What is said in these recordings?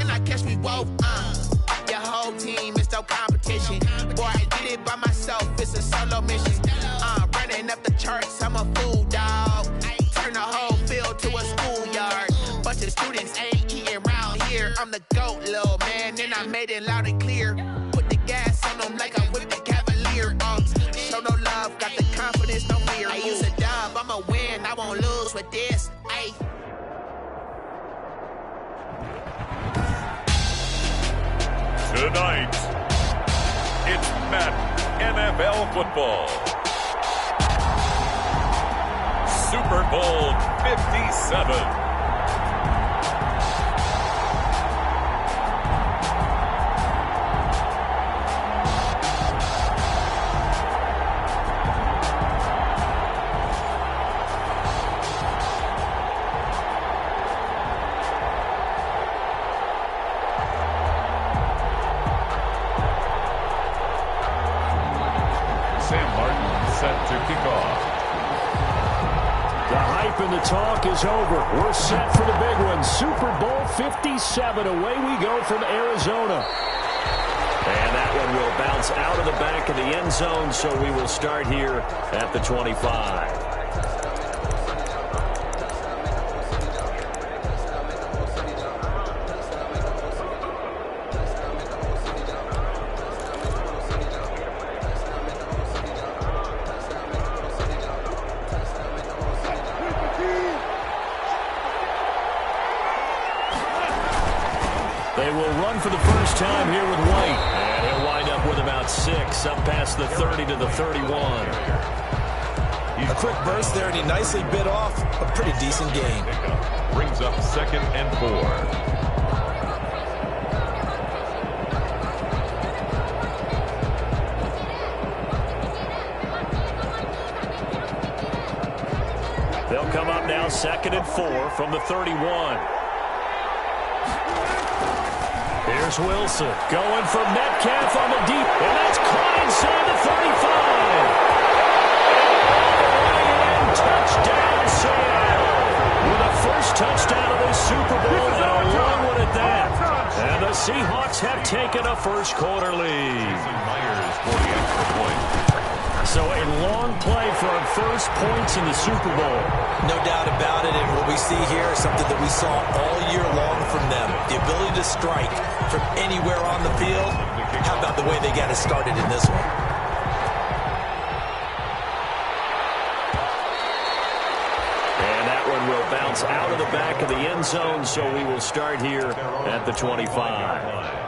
I catch me both. Your whole team is no competition. Boy, I did it by myself, it's a solo mission. Running up the charts, I'm a fool, dog. Turn the whole field to a schoolyard. Bunch of students ain't eating round here. I'm the GOAT, little man, and I made it loud and clear. Put the gas on them like I'm with the Cavalier. Show no love, got the confidence, no fear. I use a dub, I'ma win, I won't lose with this. Ay. Tonight, it's Madden NFL football. Super Bowl 57. And the talk is over. We're set for the big one. Super Bowl 57. Away we go from Arizona. And that one will bounce out of the back of the end zone, so we will start here at the 25. They will run for the first time here with White. And he'll wind up with about 6, up past the 30 to the 31. A quick burst there, and he nicely bit off a pretty decent gain. Brings up 2nd and 4. They'll come up now 2nd and 4 from the 31. Here's Wilson going for Metcalf on the deep, and that's caught inside the 35. And touchdown, Seattle. With the first touchdown of the Super Bowl, and a long one at that. And the Seahawks have taken a first-quarter lead. Myers for the extra point. So a long play for our first points in the Super Bowl. No doubt about it, and what we see here is something that we saw all year long from them. The ability to strike from anywhere on the field. How about the way they got it started in this one? And that one will bounce out of the back of the end zone, so we will start here at the 25.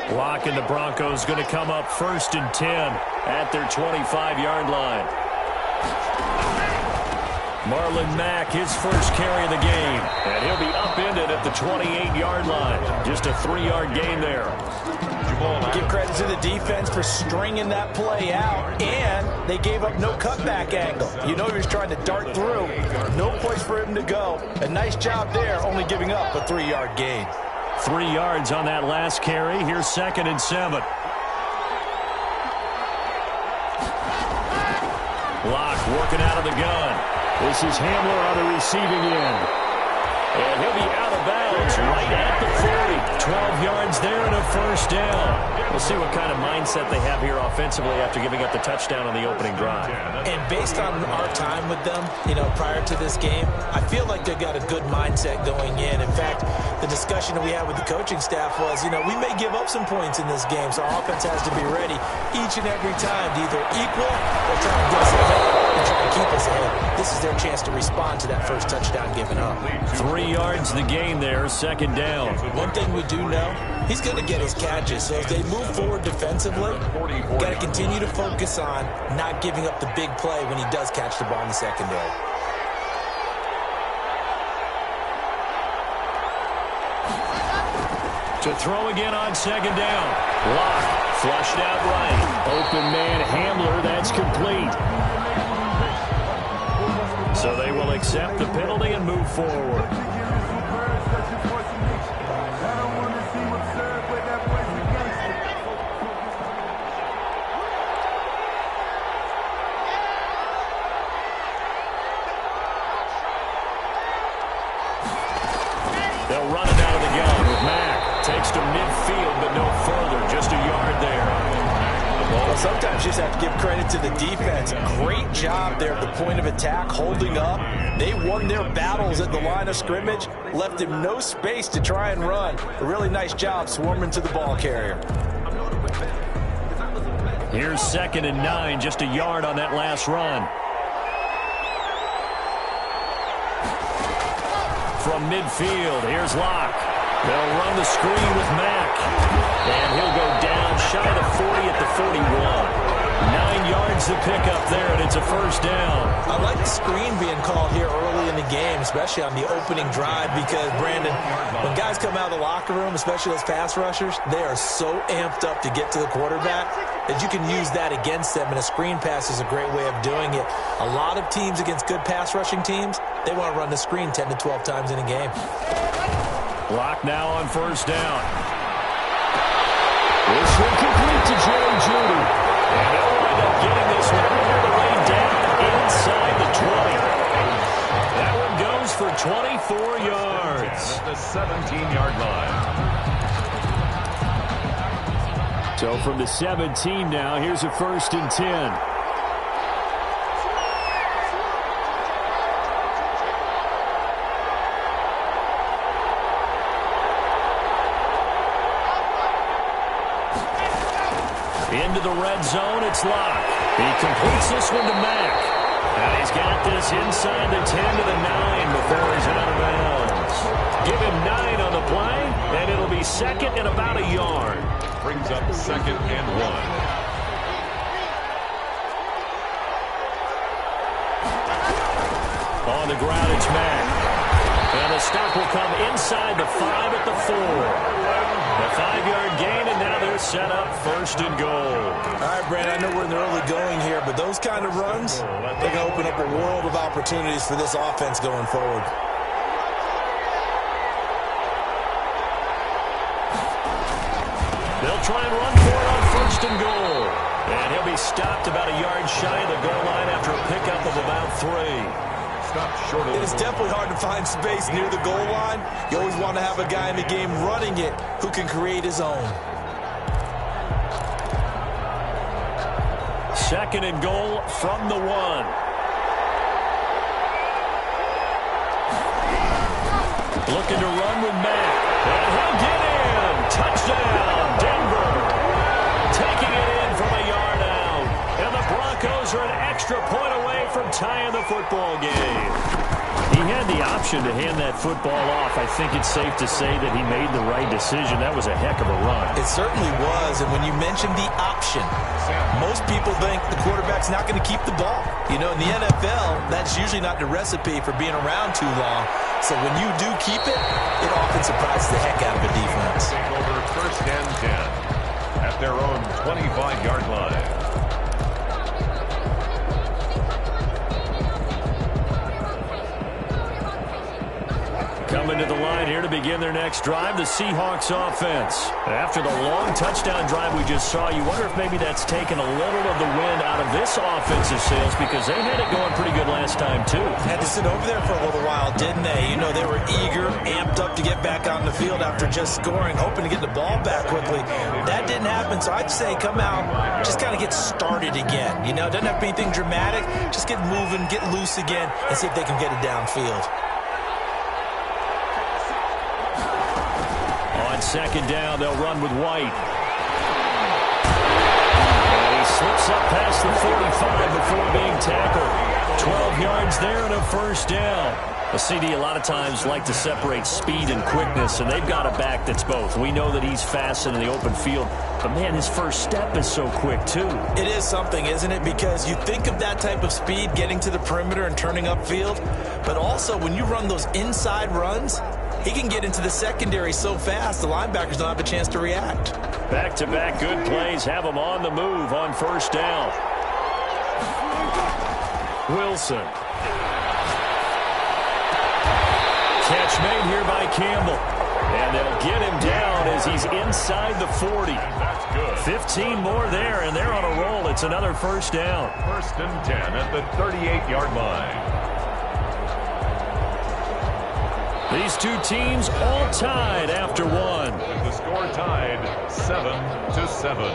Block, and the Broncos going to come up 1st and 10 at their 25-yard line. Marlon Mack, his first carry of the game, and he'll be upended at the 28-yard line. Just a 3-yard gain there. Give credit to the defense for stringing that play out, and they gave up no cutback angle. You know he was trying to dart through. No place for him to go. A nice job there, only giving up a 3-yard gain. 3 yards on that last carry. Here's 2nd and 7. Locke working out of the gun. This is Hamler on the receiving end. And he'll be out of bounds right at the 40. 12 yards there and a first down. We'll see what kind of mindset they have here offensively after giving up the touchdown on the opening drive. And based on our time with them, prior to this game, I feel like they've got a good mindset going in. In fact, the discussion that we had with the coaching staff was, we may give up some points in this game, so our offense has to be ready each and every time to either equal or try to get us ahead and try to keep us ahead. This is their chance to respond to that first touchdown given up. 3 yards the gain there, 2nd down. One thing we do know, he's going to get his catches. So as they move forward defensively, got to continue to focus on not giving up the big play when he does catch the ball in the secondary. To throw again on 2nd down. Locke flushed out right. Open man Hamler, that's complete. So they will accept the penalty and move forward. sometimes you just have to give credit to the defense. Great job there at the point of attack, holding up. They won their battles at the line of scrimmage, left him no space to try and run. A really nice job swarming to the ball carrier. Here's 2nd and 9, just a yard on that last run. From midfield, here's Locke. They'll run the screen with Mack. And he'll go down shy of the 40 at the 41. 9 yards to pick up there, and it's a first down. I like the screen being called here early in the game, especially on the opening drive, because, Brandon, when guys come out of the locker room, especially those pass rushers, they are so amped up to get to the quarterback that you can use that against them, and a screen pass is a great way of doing it. A lot of teams against good pass rushing teams, they want to run the screen 10 to 12 times in a game. Clock now on first down. This one complete to Jerry Jeudy. And they'll wind up getting this one all the way down inside the 20. That one goes for 24 yards. At the 17-yard line. So from the 17 now, here's a 1st and 10. Into the red zone, it's Locke. He completes this one to Mack. And he's got this inside the 10 to the 9 before he's out of bounds. Give him 9 on the play, and it'll be 2nd and about a yard. Brings up 2nd and 1. On the ground, it's Mack. And the stop will come inside the 5 at the 4. A 5-yard gain, and now they're set up 1st and goal. All right, Brandon, I know we're in the early going here, but those kind of runs, they're going to open up a world of opportunities for this offense going forward. They'll try and run for it on 1st and goal. And he'll be stopped about a yard shy of the goal line after a pickup of about 3. Short of it is definitely hard to find space near the goal line. You always want to have a guy in the game running it who can create his own. 2nd and goal from the 1. Looking to run with Mack. And he'll get in. Touchdown, Denver. Taking it in from a yard out. And the Broncos are an extra point away from tying the football game. He had the option to hand that football off. I think it's safe to say that he made the right decision. That was a heck of a run. It certainly was. And when you mention the option, most people think the quarterback's not going to keep the ball. You know, in the NFL, that's usually not the recipe for being around too long. So when you do keep it, it often surprises the heck out of a defense. Take over 1st and 10 at their own 25-yard line. Coming to the line here to begin their next drive, the Seahawks offense. After the long touchdown drive we just saw, you wonder if maybe that's taken a little of the wind out of this offensive sails, because they had it going pretty good last time, too. Had to sit over there for a little while, didn't they? You know, they were eager, amped up to get back on the field after just scoring, hoping to get the ball back quickly. That didn't happen, so I'd say come out, just kind of get started again. You know, it doesn't have to be anything dramatic. Just get moving, get loose again, and see if they can get it downfield. On 2nd down, they'll run with White. And he slips up past the 45 before being tackled. 12 yards there and a 1st down. A CD a lot of times like to separate speed and quickness, and they've got a back that's both. We know that he's fast in the open field, but, man, his first step is so quick, too. It is something, isn't it? Because you think of that type of speed, getting to the perimeter and turning upfield, but also when you run those inside runs, he can get into the secondary so fast, the linebackers don't have a chance to react. Back-to-back good plays have him on the move on 1st down. Wilson. Catch made here by Campbell. And they'll get him down as he's inside the 40. That's good. 15 more there, and they're on a roll. It's another 1st down. 1st and 10 at the 38-yard line. These two teams all tied after one. With the score tied 7-7.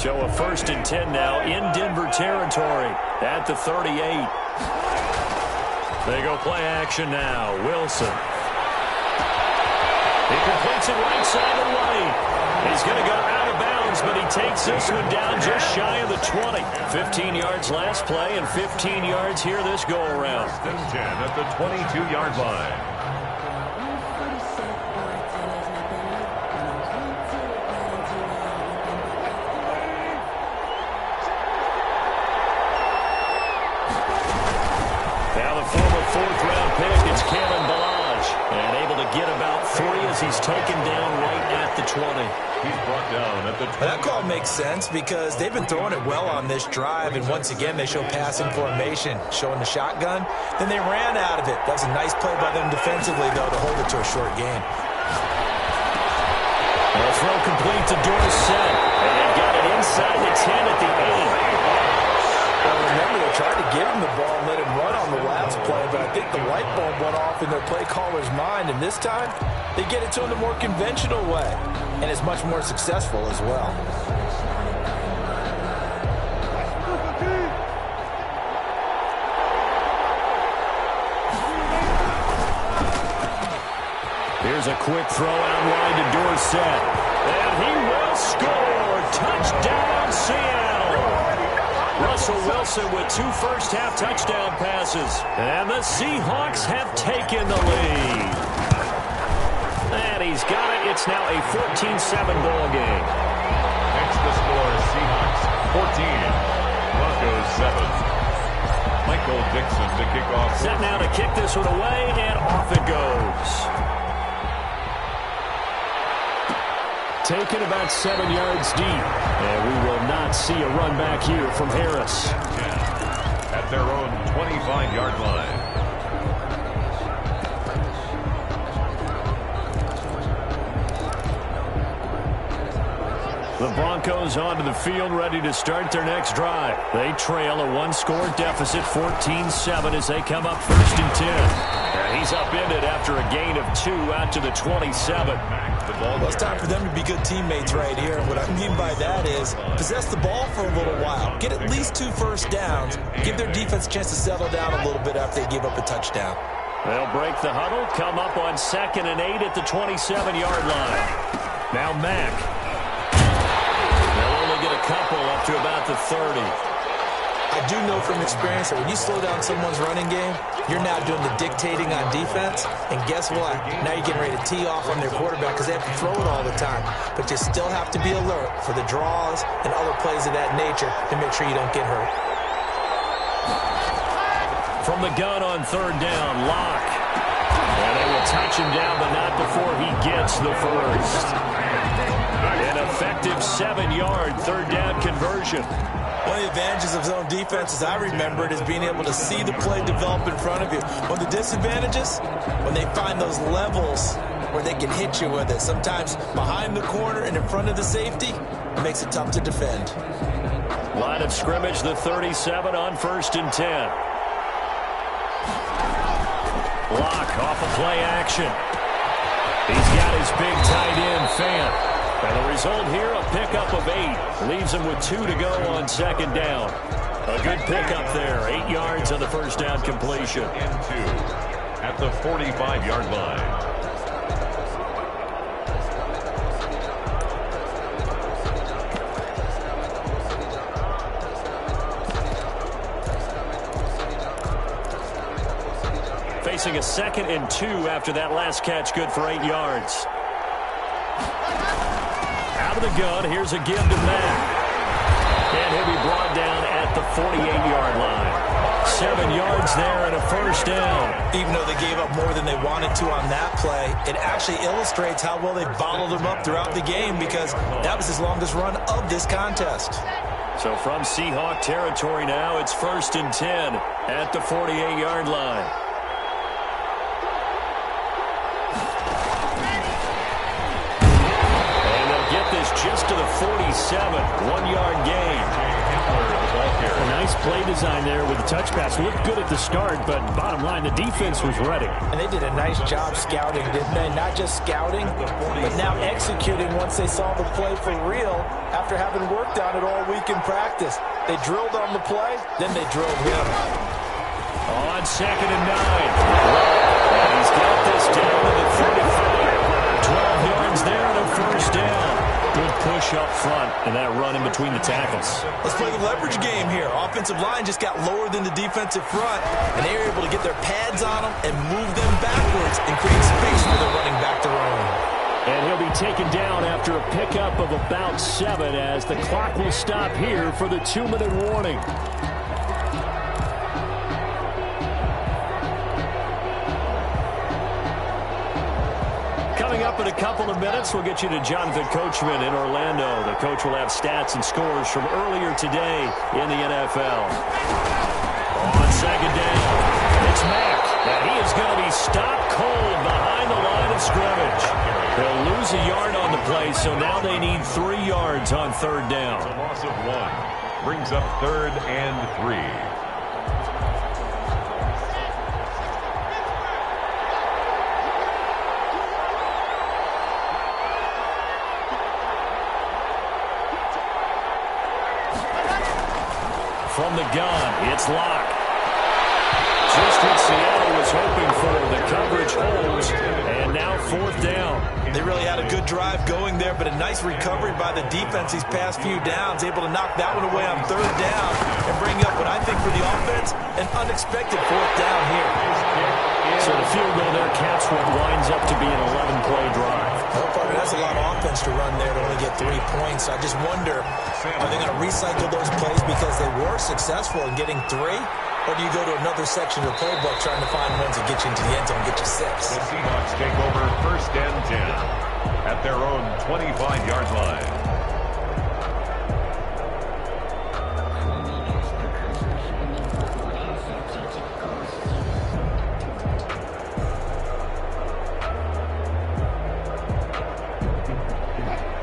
So a 1st and 10 now in Denver territory at the 38. They go play action now. Wilson. He completes it right side of the lane. He's going to go out of bounds, but he takes this one down just shy of the 20. 15 yards last play and 15 yards here this go-around. 10 at the 22-yard line. Fourth-round pick, it's Kalen Balaj. And able to get about 3 as he's taken down right at the 20. He's brought down at the 20. That call makes sense because they've been throwing it well on this drive, and once again they show passing formation, showing the shotgun. Then they ran out of it. That was a nice play by them defensively, though, to hold it to a short gain. The throw complete to Dorsett, and they got it inside the 10 at the 8. Well, remember, they tried to give him the ball and let him run on the last play, but I think the light bulb went off in their play caller's mind, and this time they get it to him the more conventional way, and it's much more successful as well. Here's a quick throw out wide to Dorsett, and he will score. Touchdown, Seattle. Russell Wilson with 2 first-half touchdown passes. And the Seahawks have taken the lead. And he's got it. It's now a 14-7 ball game. Next the score, Seahawks 14, Broncos 7. Michael Dixon to kick off. Set now to kick this one away, and off it goes. Taken about 7 yards deep. And we will not see a run back here from Harris. At their own 25-yard line. The Broncos onto the field, ready to start their next drive. They trail a 1-score deficit, 14-7, as they come up 1st and 10. And he's upended after a gain of 2 out to the 27. Well, it's time for them to be good teammates right here. What I mean by that is possess the ball for a little while. Get at least 2 first downs. Give their defense a chance to settle down a little bit after they give up a touchdown. They'll break the huddle, come up on 2nd and 8 at the 27-yard line. Now Mack. They'll only get a couple up to about the 30. I do know from experience that when you slow down someone's running game, you're now doing the dictating on defense. And guess what? Now you're getting ready to tee off on their quarterback because they have to throw it all the time. But you still have to be alert for the draws and other plays of that nature to make sure you don't get hurt. From the gun on 3rd down, Locke. And they will touch him down, but not before he gets the first. An effective 7-yard 3rd down conversion. One of the advantages of zone defense, as I remember it, is being able to see the play develop in front of you. One of the disadvantages, when they find those levels where they can hit you with it. Sometimes behind the corner and in front of the safety, it makes it tough to defend. Line of scrimmage, the 37 on 1st and 10. Locke off of play action. He's got his big tight end, Fant. And the result here, a pickup of 8. Leaves him with 2 to go on 2nd down. A good pickup there. 8 yards on the first down completion. And 2 at the 45-yard line. Facing a 2nd and 2 after that last catch, good for 8 yards. Out of the gun, here's a give to Matt. And he'll be brought down at the 48-yard line. 7 yards there and a first down. Even though they gave up more than they wanted to on that play, it actually illustrates how well they bottled him up throughout the game because that was his longest run of this contest. So from Seahawk territory now, it's 1st and 10 at the 48-yard line. Just to the 47, 1-yard gain. The ball carry. A nice play design there with the touch pass. Looked good at the start, but bottom line, the defense was ready. And they did a nice job scouting, didn't they? Not just scouting, but now executing once they saw the play for real after having worked on it all week in practice. They drilled on the play, then they drilled him. On 2nd and 9. And he's got this down to the 35. 12 yards there and a first down. Good push up front and that run in between the tackles. Let's play the leverage game here. Offensive line just got lower than the defensive front, and they were able to get their pads on them and move them backwards and create space for the running back to run. And he'll be taken down after a pickup of about 7 as the clock will stop here for the 2-minute warning. Coming up in a couple of minutes, we'll get you to Jonathan Coachman in Orlando. The coach will have stats and scores from earlier today in the NFL. On 2nd down, it's Mack. Now he is going to be stopped cold behind the line of scrimmage. They'll lose a yard on the play, so now they need 3 yards on 3rd down. A loss of 1 brings up 3rd and 3. From the gun, it's Locke. Just what Seattle was hoping for. The coverage holds, and now 4th down. They really had a good drive going there, but a nice recovery by the defense these past few downs, able to knock that one away on 3rd down and bring up what I think for the offense, an unexpected 4th down here. So the field goal there caps what winds up to be an 11-play drive. No, partner, that's a lot of offense to run there to only get 3 points. I just wonder, are they going to recycle those plays because they were successful in getting 3? Or do you go to another section of the playbook trying to find ones that get you into the end zone and get you 6? The Seahawks take over 1st and 10 at their own 25-yard line.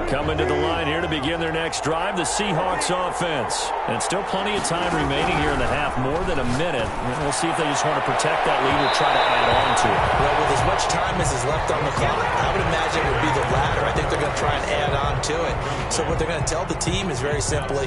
Coming to the line here to begin their next drive, the Seahawks offense. And still plenty of time remaining here in the half, more than a minute. We'll see if they just want to protect that lead or try to add on to it. Well, with as much time as is left on the clock, I would imagine it would be the latter. I think they're going to try and add on to it. So what they're going to tell the team is very simply,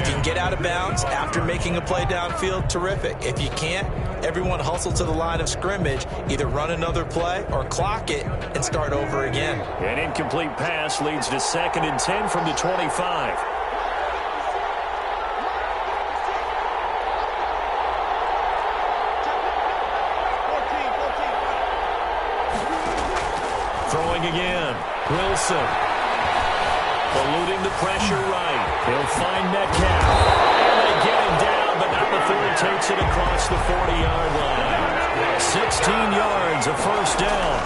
if you can get out of bounds after making a play downfield, terrific. If you can't, everyone hustle to the line of scrimmage, either run another play or clock it and start over again. An incomplete pass leads to 2nd and 10 from the 25. Throwing again. Wilson. Eluding the pressure right. He'll find Metcalf. And they get him down, but not before he takes it across the 40-yard line. 16 yards, a first down.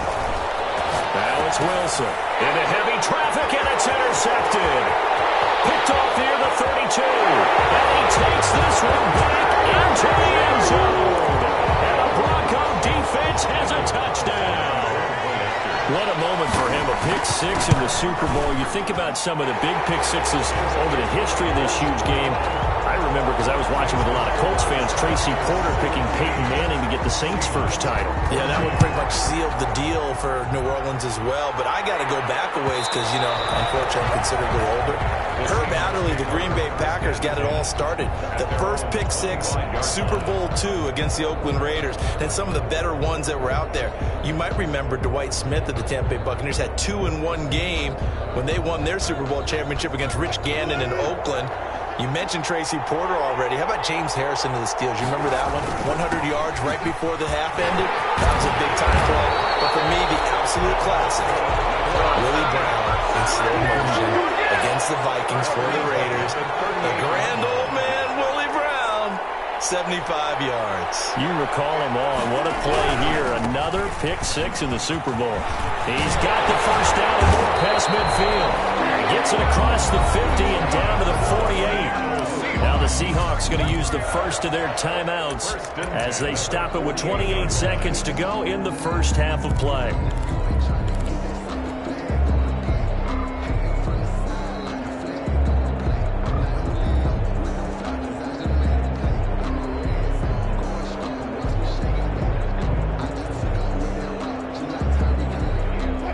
Now it's Wilson into heavy traffic, and it's intercepted. Picked off near the 32. And he takes this one back into the end zone. And the Bronco defense has a touchdown. What a moment for him, a pick 6 in the Super Bowl. You think about some of the big pick 6s over the history of this huge game. I remember, because I was watching with a lot of Colts fans, Tracy Porter picking Peyton Manning to get the Saints' first title. Yeah, that one pretty much sealed the deal for New Orleans as well. But I got to go back a ways because, unfortunately, I'm considerably older. Herb Adderley, the Green Bay Packers, got it all started. The first pick 6, Super Bowl II against the Oakland Raiders, and some of the better ones that were out there. You might remember Dwight Smith of the Tampa Bay Buccaneers had 2 in 1 game when they won their Super Bowl championship against Rich Gannon in Oakland. You mentioned Tracy Porter already. How about James Harrison of the Steelers? You remember that one? 100 yards right before the half ended? That was a big-time play. But for me, the absolute classic, Willie Brown in slow motion against the Vikings for the Raiders. The grand old man, Willie Brown, 75 yards. You recall them all. What a play here. Another pick 6 in the Super Bowl. He's got the first down and more past midfield. Gets it across the 50 and down to the 48. Now the Seahawks going to use the first of their timeouts as they stop it with 28 seconds to go in the first half of play.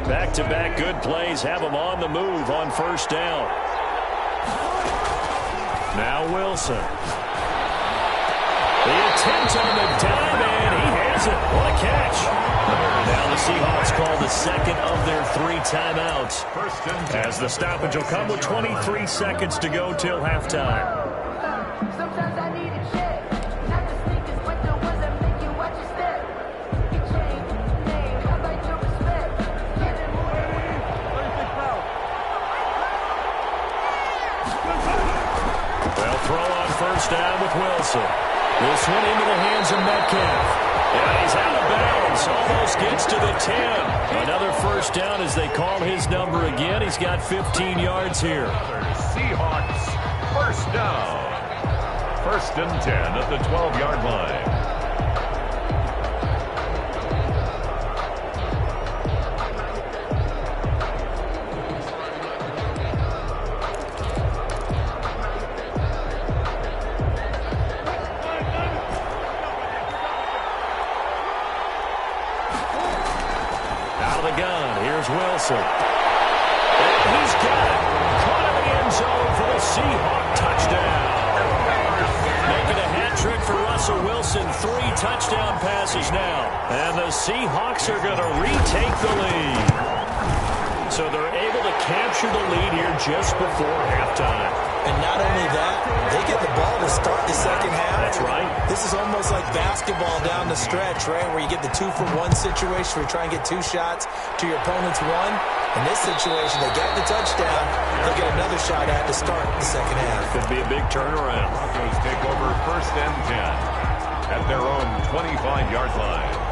Back-to-back good plays have him on the move on first down. Now Wilson. The attempt on the dime, and he has it. What a catch. Now the Seahawks call the second of their 3 timeouts, as the stoppage will come with 23 seconds to go till halftime. Sometimes I need a check, not the sneakers, but the ones that make you watch your step. You change your name, I like your respect. Well, throw on first down with Wilson. This one into the hands of Metcalf. And he's out of bounds. Almost gets to the 10. Another first down as they call his number again. He's got 15 yards here. Seahawks first down. 1st and 10 at the 12-yard line. Wilson. And he's got it. Caught in the end zone for the Seahawk touchdown. Making a hat trick for Russell Wilson. 3 touchdown passes now. And the Seahawks are going to retake the lead. So they're able to capture the lead here just before halftime. And not only that, they get the ball to start the second half. That's right. This is almost like basketball down the stretch, right, where you get the 2-for-1 situation where you try and get 2 shots to your opponent's 1. In this situation, they got the touchdown. They'll get another shot at to start the second half. Could be a big turnaround. Broncos take over 1st and 10 at their own 25-yard line.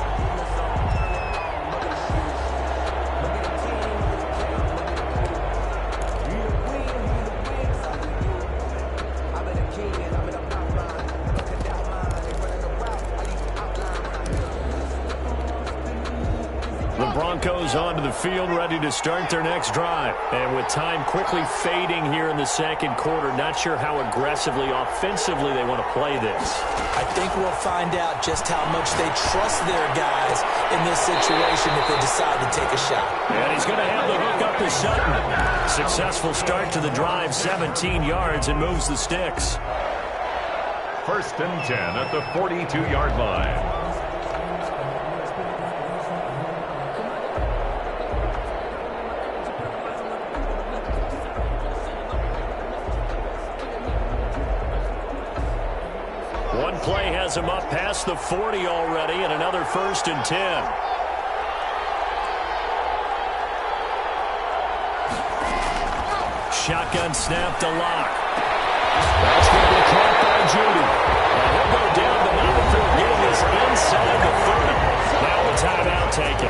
Broncos onto the field, ready to start their next drive. And with time quickly fading here in the second quarter, not sure how aggressively, offensively they want to play this. I think we'll find out just how much they trust their guys in this situation if they decide to take a shot. And he's going to have the hook up to Sutton. Successful start to the drive, 17 yards, and moves the sticks. 1st and 10 at the 42-yard line. Play has him up past the 40 already, and another 1st and 10. Shotgun snap to Locke. That's going to be caught by Judy. And he'll go down the middle, getting us inside the 30. Now a timeout taken.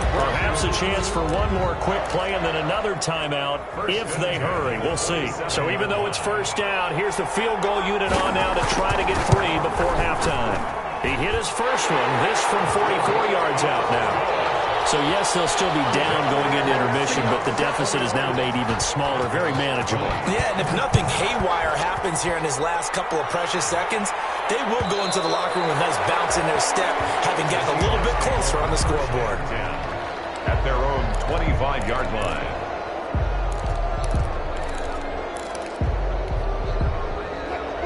Perhaps a chance for one more quick play and then another timeout if they hurry. We'll see. So even though it's first down, here's the field goal unit on now to try to get 3 before halftime. He hit his first one, this from 44 yards out now. So yes, they'll still be down going into intermission, but the deficit is now made even smaller, very manageable. Yeah, and if nothing haywire happens here in his last couple of precious seconds, they will go into the locker room with a nice bounce in their step, having gotten a little bit closer on the scoreboard. At their own 25-yard line.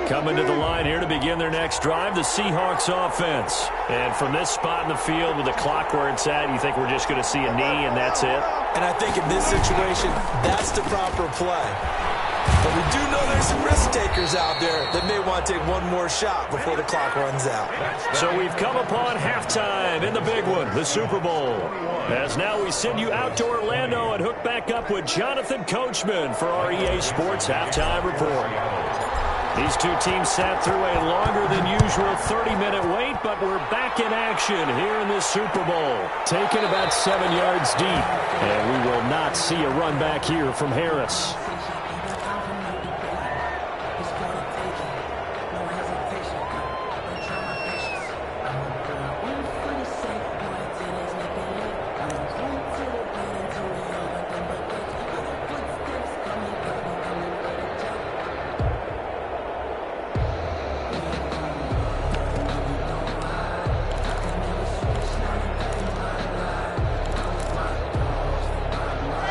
Coming to the line here to begin their next drive, the Seahawks offense. And from this spot in the field with the clock where it's at, you think we're just going to see a knee and that's it? And I think in this situation, that's the proper play. But we do know there's some risk takers out there that may want to take one more shot before the clock runs out. So we've come upon halftime in the big one, the Super Bowl. As now we send you out to Orlando and hook back up with Jonathan Coachman for our EA Sports Halftime Report. These two teams sat through a longer than usual 30-minute wait, but we're back in action here in the Super Bowl. Taken about 7 yards deep, and we will not see a run back here from Harris.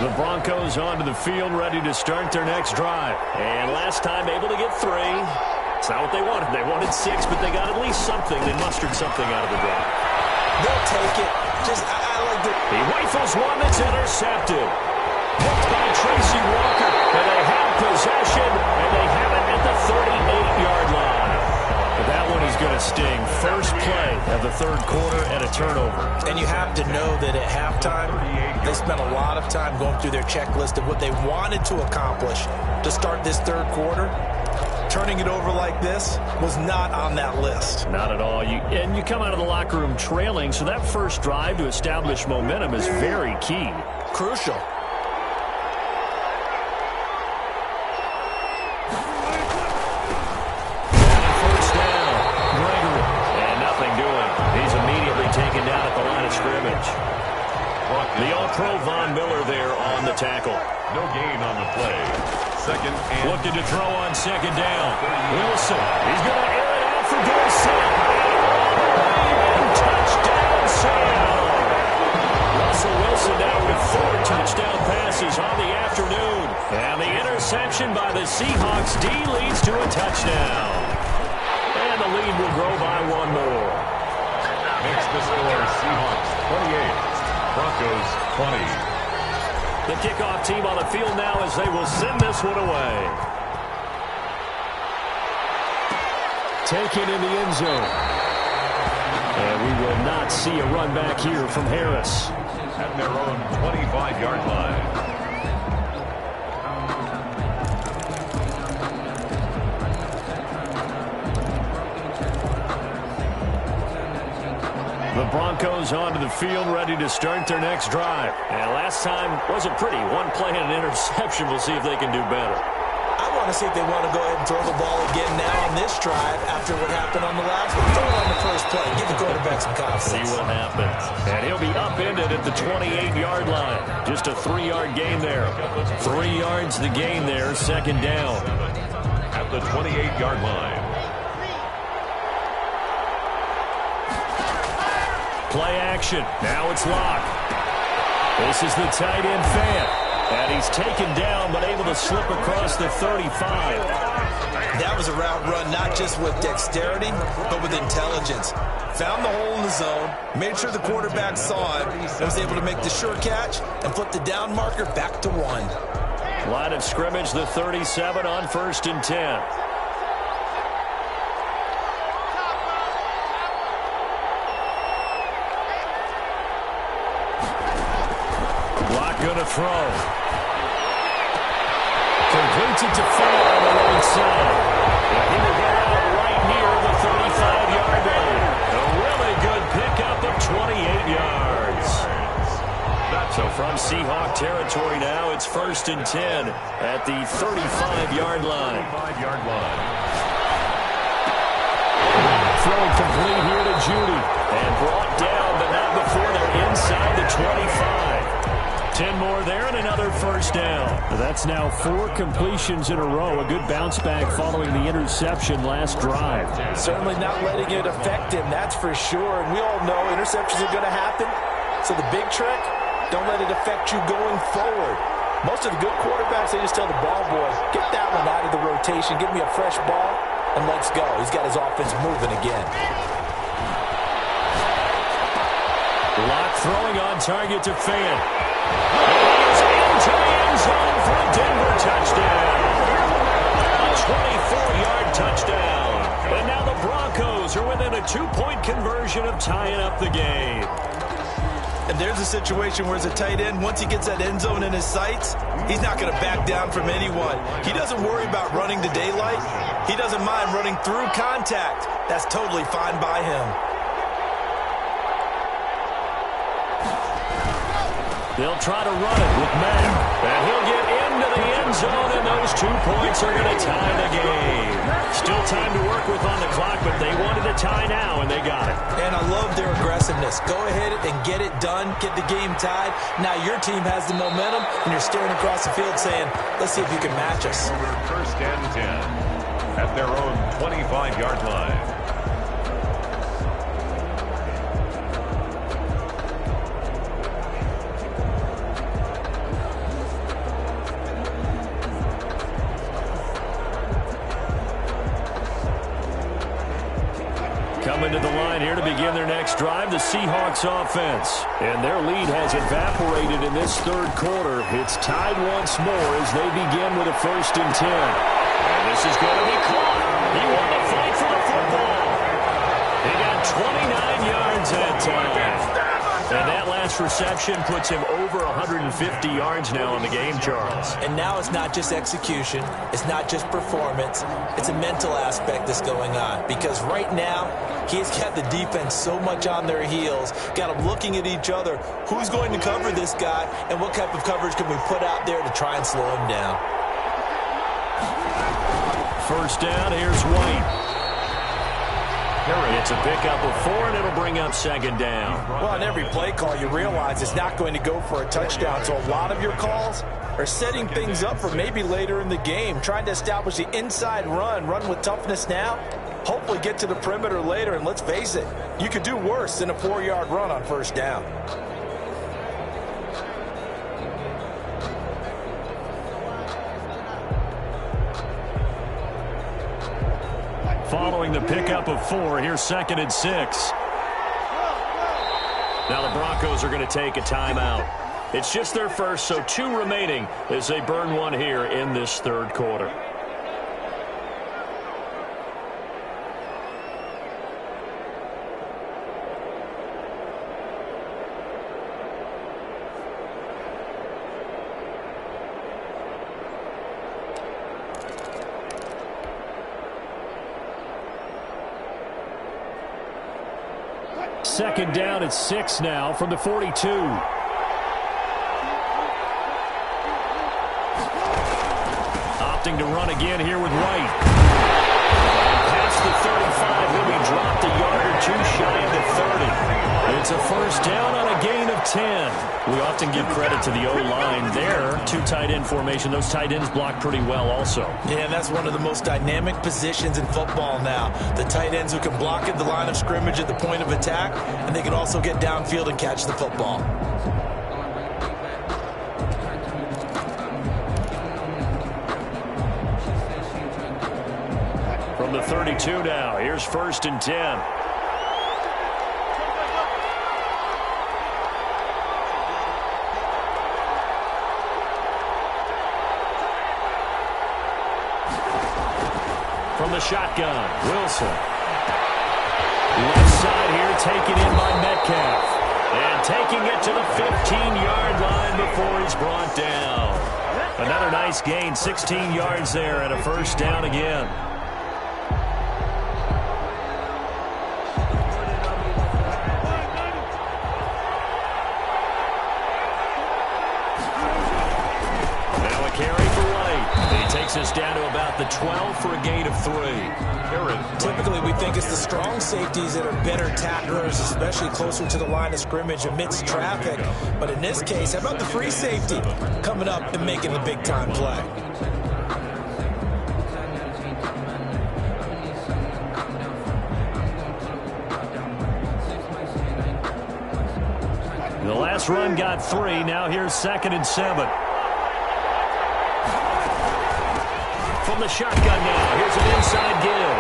The Broncos onto the field, ready to start their next drive. And last time able to get 3. It's not what they wanted. They wanted 6, but they got at least something. They mustered something out of the drive. They'll take it. I like the... He rifles one that's intercepted. Picked by Tracy Walker. And they have possession, and they have it at the 38-yard line. But that one is going to sting. First play of the third quarter and a turnover. And you have to know that at halftime, they spent a lot of time going through their checklist of what they wanted to accomplish to start this third quarter. Turning it over like this was not on that list. Not at all. And you come out of the locker room trailing, so that first drive to establish momentum is very key. Crucial. First down, Gregory. And nothing doing. He's immediately taken down at the line of scrimmage. The All-Pro Von Miller there on the tackle. No gain on the play. Second and... Looking to throw on second down. Wilson. He's going to air it out for Dorsett. Touchdown, Sam. Russell Wilson now with 4 touchdown passes on the afternoon. And the interception by the Seahawks D leads to a touchdown. And the lead will grow by 1 more. Makes the score Seahawks 28. Broncos 20. The kickoff team on the field now as they will send this one away. Taken in the end zone. And we will not see a run back here from Harris. At their own 25-yard line. The Broncos onto the field, ready to start their next drive. And last time wasn't pretty. 1 play and an interception. We'll see if they can do better. I want to see if they want to go ahead and throw the ball again now on this drive after what happened on the last one. Throw it on the first play. Give the quarterback some confidence. See what happens. And he'll be upended at the 28-yard line. Just a 3-yard gain there. 3 yards the gain there, second down. At the 28-yard line. Play action. Now it's Locke. This is the tight end fan. And he's taken down but able to slip across the 35. That was a route run not just with dexterity, but with intelligence. Found the hole in the zone, made sure the quarterback saw it, and was able to make the sure catch and flip the down marker back to 1. Line of scrimmage, the 37 on 1st and 10. Gonna throw. Completes it to Fant on the right side. And he will get out right near the 35-yard line. A really good pickup of 28 yards. So from Seahawk territory now, it's 1st and 10 at the 35-yard line. Throwing complete here to Judy. And brought down, but not before they're inside the 25. 10 more there and another first down. That's now 4 completions in a row. A good bounce back following the interception last drive. Certainly not letting it affect him, that's for sure. And we all know interceptions are going to happen. So the big trick, don't let it affect you going forward. Most of the good quarterbacks, they just tell the ball boy, get that one out of the rotation, give me a fresh ball, and let's go. He's got his offense moving again. Locke throwing on target to Fant. He's into the end zone for a Denver touchdown. A 24-yard touchdown. And now the Broncos are within a 2-point conversion of tying up the game. And there's a situation where as a tight end, once he gets that end zone in his sights, he's not going to back down from anyone. He doesn't worry about running to daylight. He doesn't mind running through contact. That's totally fine by him. They'll try to run it with Mack. And he'll get into the end zone, and those 2 points are going to tie the game. Still time to work with on the clock, but they wanted a tie now, and they got it. And I love their aggressiveness. Go ahead and get it done, get the game tied. Now your team has the momentum, and you're staring across the field saying, let's see if you can match us. 1st and 10 at their own 25-yard line. begin their next drive, the Seahawks offense. And their lead has evaporated in this third quarter. It's tied once more as they begin with a 1st and 10. And this is going to be caught. He won the fight for the football. He got 29 yards that time. And that last reception puts him over 150 yards now in the game, Charles. And now it's not just execution. It's not just performance. It's a mental aspect that's going on. Because right now, he's got the defense so much on their heels, got them looking at each other. Who's going to cover this guy, and what type of coverage can we put out there to try and slow him down? 1st down, here's White. It's a pickup of 4, and it'll bring up 2nd down. Well, on every play call, you realize it's not going to go for a touchdown. So a lot of your calls are setting things up for maybe later in the game, trying to establish the inside run with toughness now, hopefully get to the perimeter later. And let's face it, you could do worse than a 4-yard run on 1st down. Following the pickup of 4, here's 2nd and 6. Now the Broncos are going to take a timeout. It's just their first, so 2 remaining as they burn one here in this third quarter. Second down at 6 now from the 42. Opting to run again here with White. Past the 35, he'll be dropped a yard or 2 shy of the 30. It's a 1st down on a gain of 10. We often give credit to the O-line there. 2 tight end formation. Those tight ends block pretty well also. Yeah, and that's one of the most dynamic positions in football now. The tight ends who can block at the line of scrimmage at the point of attack, and they can also get downfield and catch the football. From the 32 now, here's 1st and 10. From the shotgun, Wilson. Left side here taken in by Metcalf. And taking it to the 15-yard line before he's brought down. Another nice gain, 16 yards there and a 1st down again. Now a carry for White. He takes us down to about the 12 for a gain of 3. Typically, we think it's the strong safeties that are better tacklers, especially closer to the line of scrimmage amidst traffic. But in this case, how about the free safety coming up and making the big-time play? The last run got 3. Now here's 2nd and 7. From the shotgun now, here's an inside give.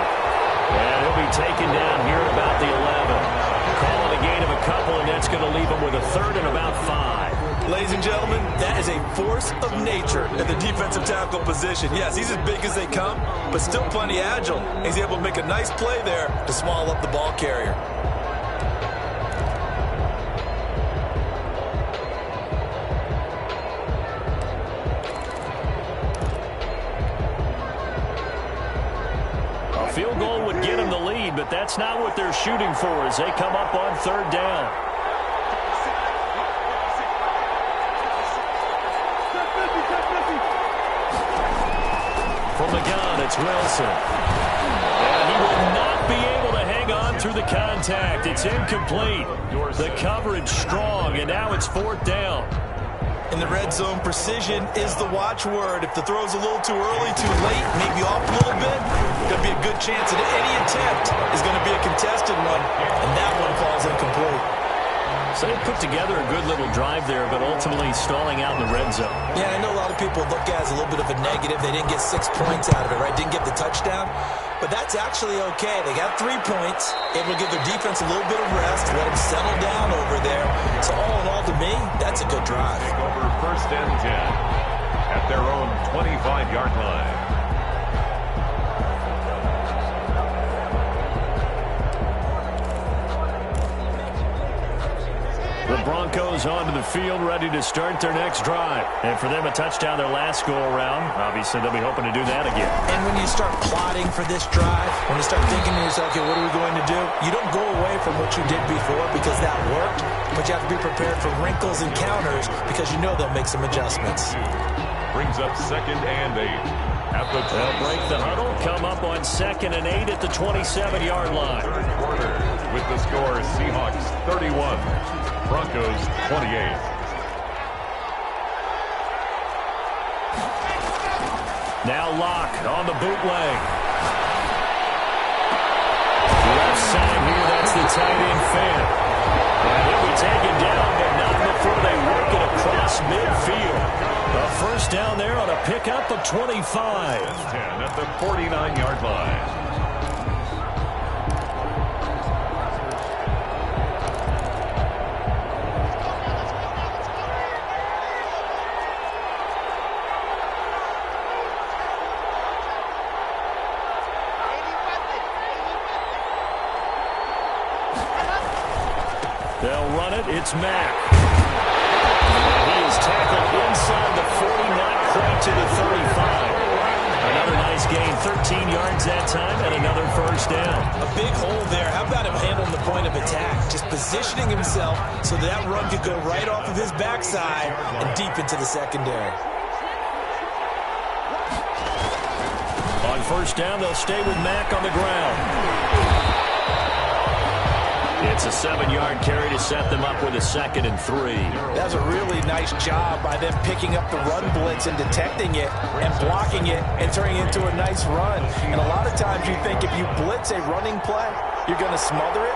And he'll be taken down here at about the 11. Call it a gain of a couple, and that's going to leave him with a 3rd and about 5. Ladies and gentlemen, that is a force of nature at the defensive tackle position. Yes, he's as big as they come, but still plenty agile. He's able to make a nice play there to swallow up the ball carrier. Field goal would get him the lead, but that's not what they're shooting for as they come up on 3rd down. From the gun, it's Wilson. And he will not be able to hang on through the contact. It's incomplete. The coverage strong, and now it's 4th down. In the red zone, precision is the watchword. If the throw's a little too early, too late, maybe off a little bit, going to be a good chance that any attempt is going to be a contested one, and that one falls incomplete. So they put together a good little drive there, but ultimately stalling out in the red zone. Yeah, I know a lot of people look at it as a little bit of a negative. They didn't get 6 points out of it, right? Didn't get the touchdown. But that's actually okay. They got 3 points. Able to give their defense a little bit of rest, let them settle down over there. So all in all, to me, that's a good drive. Take over 1st and 10 at their own 25-yard line. The Broncos onto the field, ready to start their next drive. And for them, a touchdown their last go-around. Obviously, they'll be hoping to do that again. And when you start plotting for this drive, when you start thinking to yourself, okay, what are we going to do? You don't go away from what you did before because that worked, but you have to be prepared for wrinkles and counters because you know they'll make some adjustments. Brings up 2nd and 8. They'll break the huddle, come up on 2nd and 8 at the 27-yard line. 3rd quarter with the score Seahawks 31, Broncos 28. Now Locke on the bootleg. Left side here, that's the tight end fan. And he'll be taken down, but not before they work it across midfield. A first down there on a pickup of 25. 10 at the 49-yard line. They'll run it. It's Mack. And he is tackled inside the 40, not quite to the 35. Another nice gain, 13 yards that time, and another first down. A big hole there. How about him handling the point of attack? Just positioning himself so that run could go right off of his backside and deep into the secondary. On first down, they'll stay with Mack on the ground. It's a 7-yard carry to set them up with a 2nd and 3. That was a really nice job by them picking up the run blitz and detecting it and blocking it and turning it into a nice run. And a lot of times you think if you blitz a running play, you're going to smother it.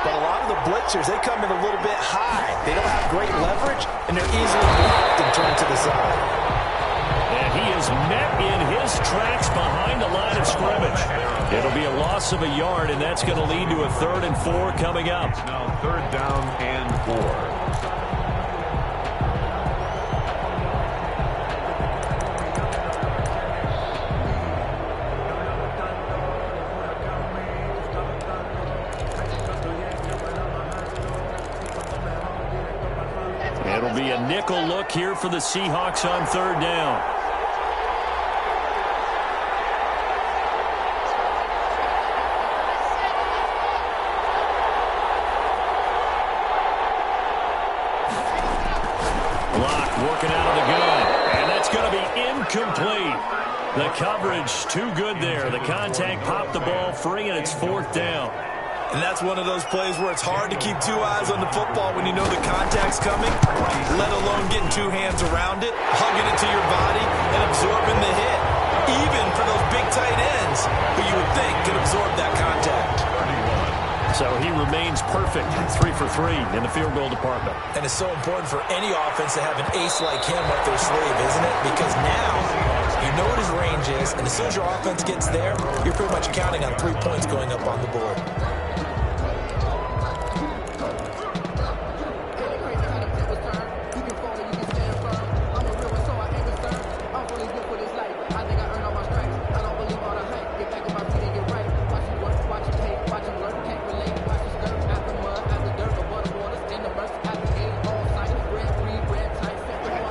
But a lot of the blitzers, they come in a little bit high. They don't have great leverage, and they're easily blocked and turned to the side. And he is met in his tracks behind the line of scrimmage. It'll be a loss of a yard, and that's going to lead to a 3rd and 4 coming up. Now 3rd down and 4. It'll be a nickel look here for the Seahawks on 3rd down. Working out of the gun, and that's going to be incomplete. The coverage too good there. The contact popped the ball free, and it's 4th down. And that's one of those plays where it's hard to keep 2 eyes on the football when you know the contact's coming, let alone getting 2 hands around it, hugging it to your body, and absorbing the hit, even for those big tight ends who you would think could absorb that contact. So he remains perfect, 3 for 3 in the field goal department. And it's so important for any offense to have an ace like him up their sleeve, isn't it? Because now you know what his range is, and as soon as your offense gets there, you're pretty much counting on 3 points going up on the board.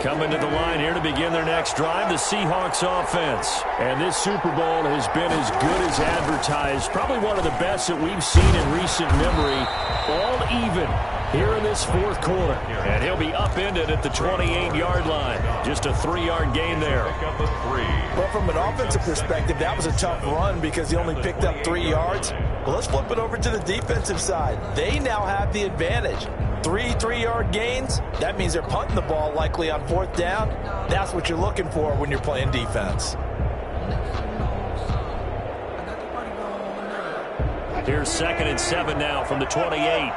Coming to the line here to begin their next drive, the Seahawks offense. And this Super Bowl has been as good as advertised. Probably one of the best that we've seen in recent memory. All even here in this 4th quarter. And he'll be upended at the 28-yard line. Just a 3-yard gain there. Well, from an offensive perspective, that was a tough run because he only picked up 3 yards. Well, let's flip it over to the defensive side. They now have the advantage. 3 3-yard gains, that means they're punting the ball likely on 4th down. That's what you're looking for when you're playing defense. Here's 2nd and 7 now from the 28.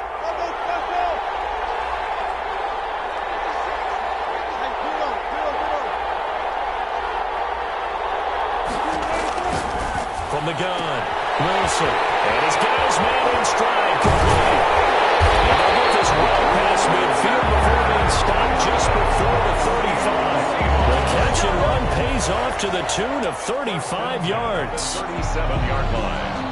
gun. Wilson. And he's got his man in stride. Complete. And they'll get this well past midfield before being stopped just before the 35. The catch and run pays off to the tune of 35 yards. 37-yard line.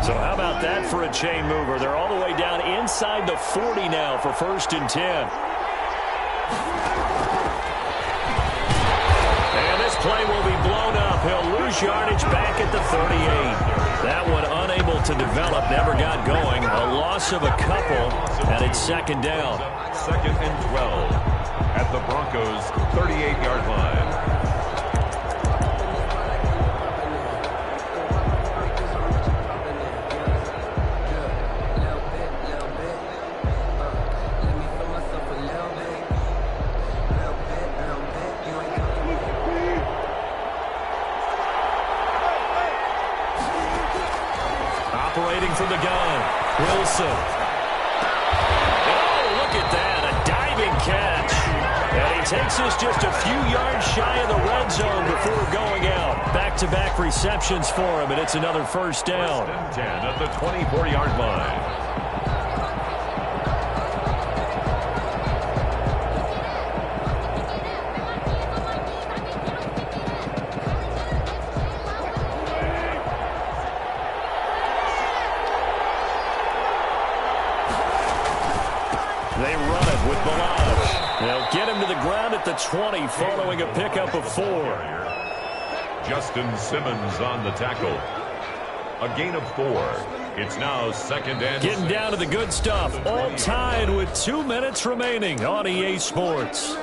So how about that for a chain mover? They're all the way down inside the 40 now for 1st and 10. And this play will be blown up. He'll lose yardage back at the 38. That one unable to develop, never got going. A loss of a couple, and it's 2nd down. 2nd and 12 at the Broncos' 38-yard line. Operating from the gun, Wilson. Oh, look at that, a diving catch. And he takes us just a few yards shy of the red zone before going out. Back-to-back receptions for him, and it's another 1st down. 1st and 10 at the 24-yard line. They run it with Balazs. They'll get him to the ground at the 20 following a pickup of 4. Justin Simmons on the tackle. A gain of 4. It's now 2nd and 6. Getting down to the good stuff. All tied with 2 minutes remaining on EA Sports.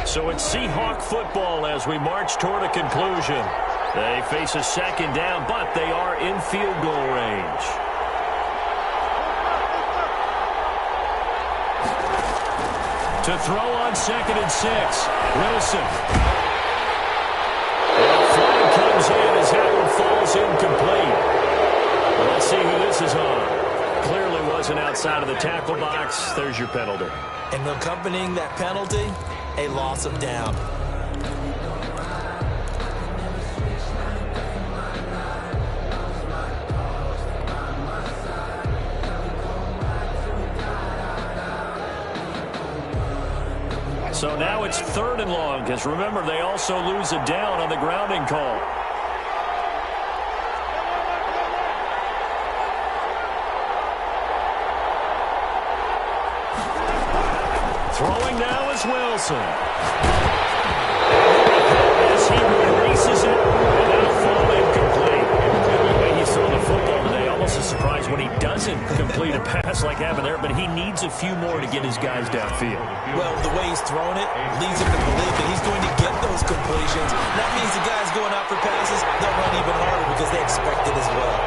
So it's Seahawk football as we march toward a conclusion. They face a 2nd down, but they are in field goal range. To throw on 2nd and 6. Wilson. And the flag comes in as that one falls incomplete. Well, let's see who this is on. Clearly wasn't outside of the tackle box. There's your penalty. And accompanying that penalty, a loss of down. So now it's 3rd and long, because remember, they also lose a down on the grounding call. Throwing now is Wilson. As he releases it, and that'll fall incomplete. The way he's thrown the football today, almost a surprise when he doesn't complete a pass like happened there, but he needs a few more to get his guys downfield. Well, the way he's thrown it leads him to believe that he's going to get those completions. That means the guys going out for passes, they'll run even harder because they expect it as well.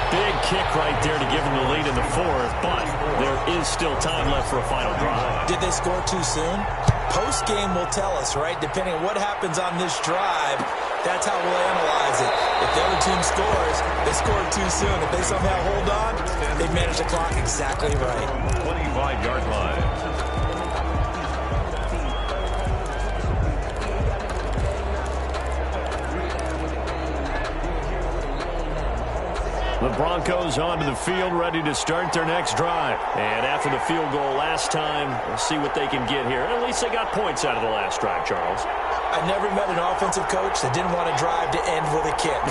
Big kick right there to give them the lead in the 4th, but there is still time left for a final drive. Did they score too soon? Post-game will tell us, right? Depending on what happens on this drive, that's how we'll analyze it. If the other team scores, they scored too soon. If they somehow hold on, they've managed the clock exactly right. 25-yard line. The Broncos onto the field, ready to start their next drive. And after the field goal last time, we'll see what they can get here. At least they got points out of the last drive, Charles. I never met an offensive coach that didn't want to drive to end with a kick.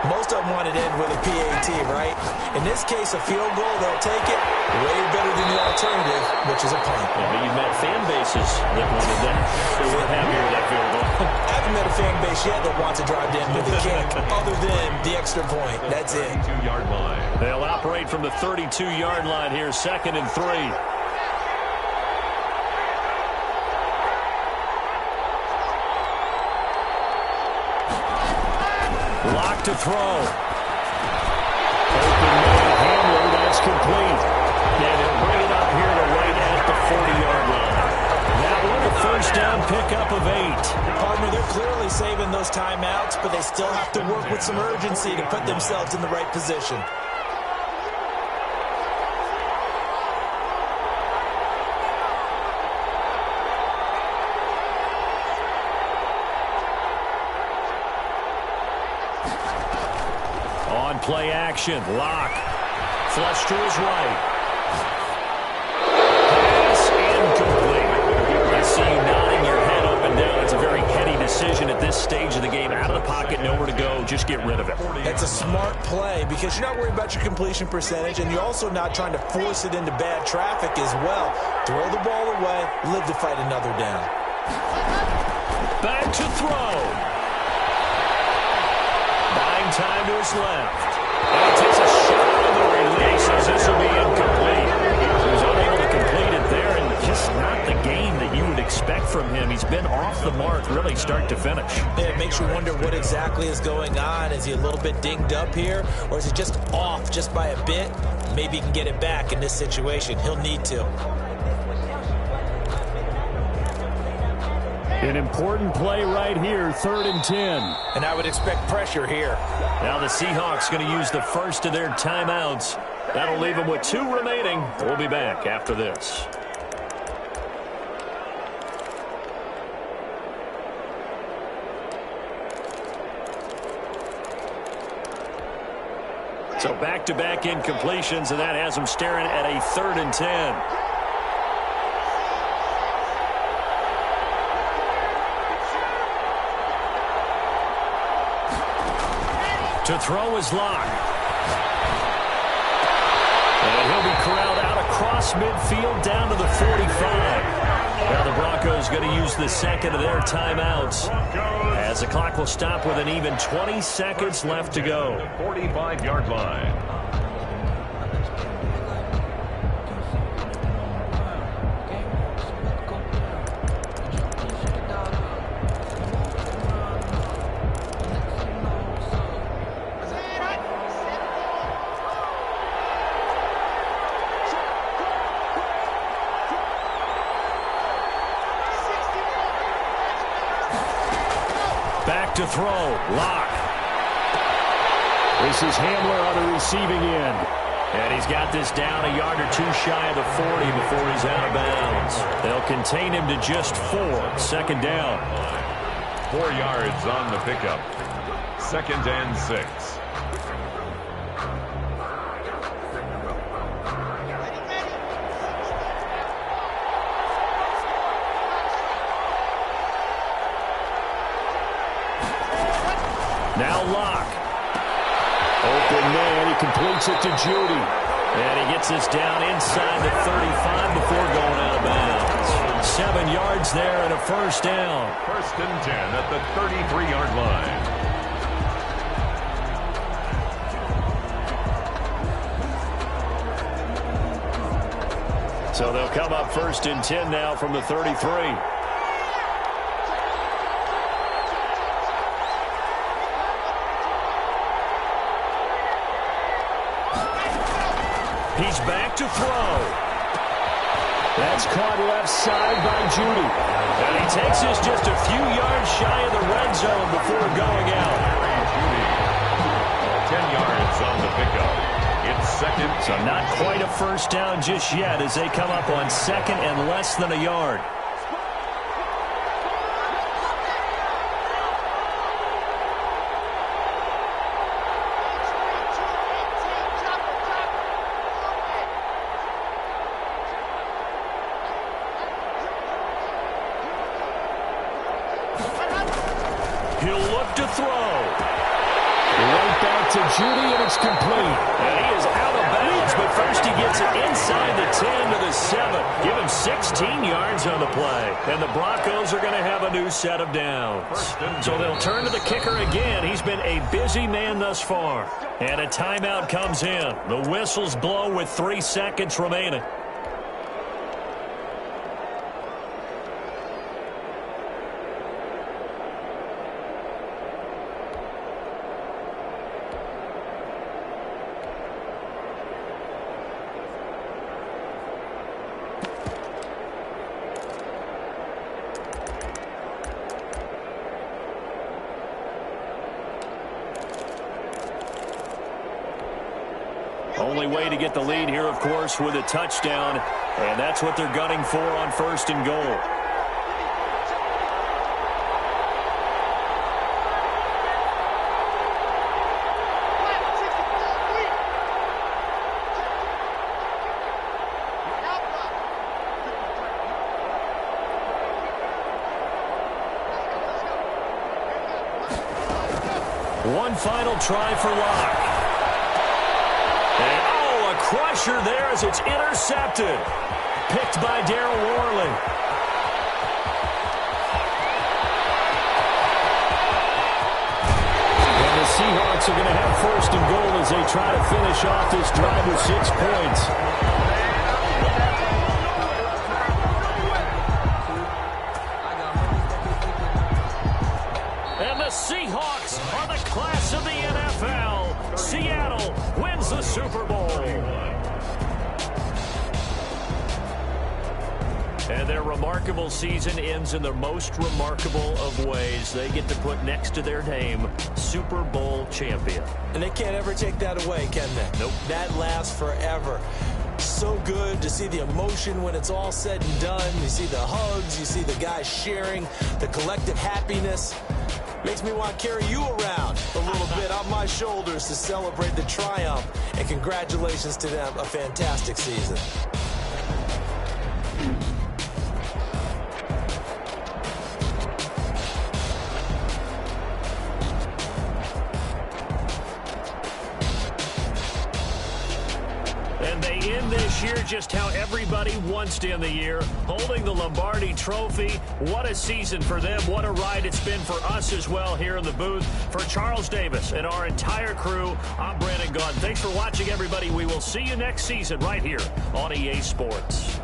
Most of them wanted to end with a PAT, right? In this case, a field goal, they'll take it way better than the alternative, which is a punt. Yeah, but you've met fan bases that wanted that. They weren't happy with that field goal. I haven't met a fan base yet that wants to drive to end with a kick, other than the extra point. That's it. 32-yard line. They'll operate from the 32-yard line here, 2nd and 3. Lock to throw. Open man handler, that's complete. And they'll bring it up here to right at the 40-yard line. That one a 1st down pickup of 8. Partner, they're clearly saving those timeouts but they still have to work with some urgency to put themselves in the right position. On play action, Locke. Flush to his right. Pass incomplete. I see you nodding your head up and down. It's a very heady decision at this stage of the game. Out of the pocket, nowhere to go. Just get rid of it. It's a smart play because you're not worried about your completion percentage, and you're also not trying to force it into bad traffic as well. Throw the ball away, live to fight another down. Back to throw. Buying time to his left. And he takes a shot on the release as this will be incomplete. He was unable to complete it there, and just not the game that you would expect from him. He's been off the mark really start to finish. Yeah, it makes you wonder what exactly is going on. Is he a little bit dinged up here, or is he just off just by a bit? Maybe he can get it back in this situation. He'll need to. An important play right here, 3rd and 10. And I would expect pressure here. Now the Seahawks going to use the first of their timeouts. That'll leave them with 2 remaining. We'll be back after this. So back-to-back incompletions, and that has them staring at a 3rd and 10. To throw is Locke. And he'll be corralled out across midfield down to the 45. Now the Broncos going to use the second of their timeouts as the clock will stop with an even 20 seconds left to go. 45-yard line. To throw, Locke. This is Hamler on the receiving end. And he's got this down a yard or 2 shy of the 40 before he's out of bounds. They'll contain him to just 4. 2nd down. 4 yards on the pickup. 2nd and 6. Now Locke. Open man. He completes it to Judy. And he gets this down inside the 35 before going out of bounds. 7 yards there and a 1st down. 1st and 10 at the 33-yard line. So they'll come up 1st and 10 now from the 33. He's back to throw. That's caught left side by Judy. And he takes this just a few yards shy of the red zone before going out. 10 yards on the pickup. It's 2nd. So not quite a 1st down just yet as they come up on 2nd and less than a yard. He'll look to throw. Right back to Judy, and it's complete. And he is out of bounds, but first he gets it inside the 10 to the 7. Give him 16 yards on the play. And the Broncos are going to have a new set of downs. So they'll turn to the kicker again. He's been a busy man thus far. And a timeout comes in. The whistles blow with 3 seconds remaining. only way to get the lead here, of course, with a touchdown. And that's what they're gunning for on 1st and goal. One final try for Locke. And, oh, a crusher there as it's intercepted. Picked by Darryl Worley. And the Seahawks are going to have 1st and goal as they try to finish off this drive with 6 points. Seahawks are the class of the NFL. Seattle wins the Super Bowl. And their remarkable season ends in the most remarkable of ways. They get to put next to their name, Super Bowl champion. And they can't ever take that away, can they? Nope. That lasts forever. So good to see the emotion when it's all said and done. You see the hugs, you see the guys sharing, the collective happiness. Makes me want to carry you around a little bit on my shoulders to celebrate the triumph. And congratulations to them. A fantastic season. And they end this year just how everybody wants to end the year, holding the Lombardi Trophy. What a season for them. What a ride it's been for us as well here in the booth. For Charles Davis and our entire crew, I'm Brandon Gaudin. Thanks for watching, everybody. We will see you next season right here on EA Sports.